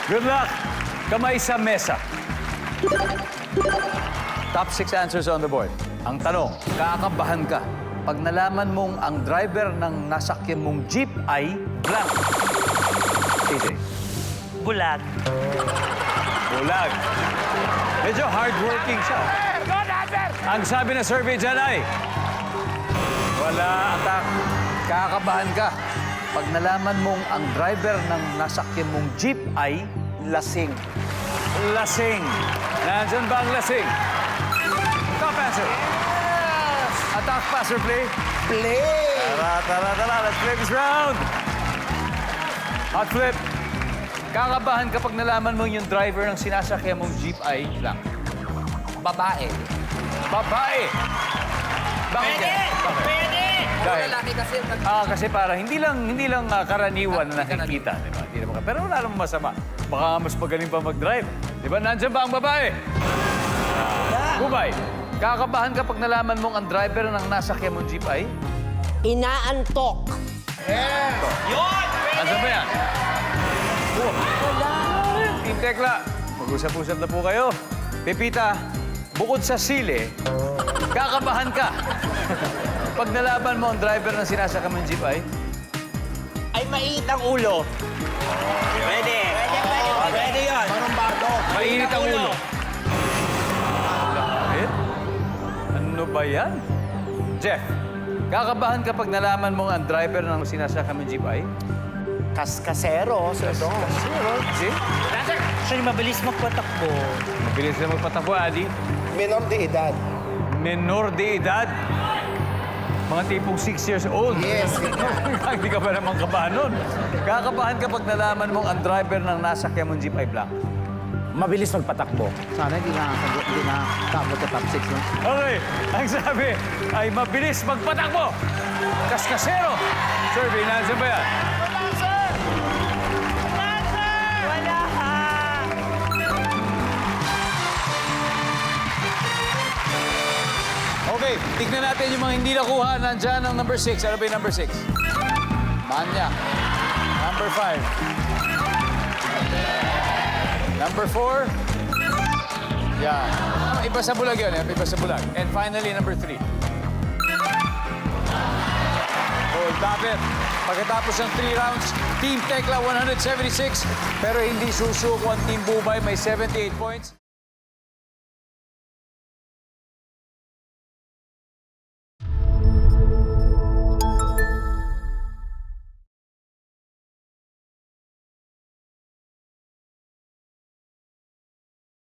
Good luck. Kamay sa mesa. Top 6 answers on the board. Ang tanong, kakabahan ka pag nalaman mong ang driver ng nasakyan mong jeep ay blank. AJ. Bulag. Bulag. Medyo hardworking siya. Ang sabi ng survey dyan ay, wala atak. Kakabahan ka pag nalaman mong ang driver ng nasakyan mong jeep ay Lasing. lasing. Nandyan ba ang lasing? Top answer. Attack, pass, or play? Play! Tara. Let's play this round. Hot flip. Kakabahan kapag nalaman mo yung driver ng sinasakyan mong jeep ay blank. Babae. Babae. Bakit yan? Bakit? Pwede! Dahil, Lalaki kasi. kasi para hindi lang karaniwan na nakikita, di ba? Hindi naman, pero wala namang masama. Baka nga mas magaling pa mag-drive. Di ba? Nandiyan ba ang babae? Bubay, kakabahan kapag nalaman mong ang driver ng nasakyan mong jeep ay? Inaantok. Yun! Pwede! Nandiyan ba yan? Wala. Team Tekla, mag-usap-usap na po kayo. Pepita, bukod sa sili, kakabahan ka. Pag nalaman mo ang driver ng sinasakyan mong jeep ay? Ay, mainit ang ulo. Pwede. Pwede yun. Marumbado. Mainit ang ulo. Bakit? Ano ba yan? Jeff, kakabahan kapag nalaman mo ang driver ng sinasakyan mong jeep ay? Kaskasero. See? Actually, mabilis magpatakbo. Mabilis na magpatakbo, Adi. Menor de edad. Menor de edad. Mga tipong 6 years old. Yes. Hindi ka pa naman kabahan nun. Kakabahan kapag nalaman mong ang driver ng nasakyan mong jeep ay blank. Mabilis magpatakbo. Sana hindi na tapos sa top 6. No? Okay, ang sabi ay mabilis magpatakbo. Kaskasero. Survey, nandiyan ba yan? Wala ha! Okay, tignan natin yung mga hindi nakuha. Nandyan ang number 6. Ano ba yung number 6? Manya. Number 5. Number 4. Yeah. Iba sa bulag yun. Iba sa bulag. And finally, number 3. Oh, tapit. Pagkatapos ng 3 rounds, Team Tekla 176. Pero hindi susuko ang Team Bubay. May 78 points.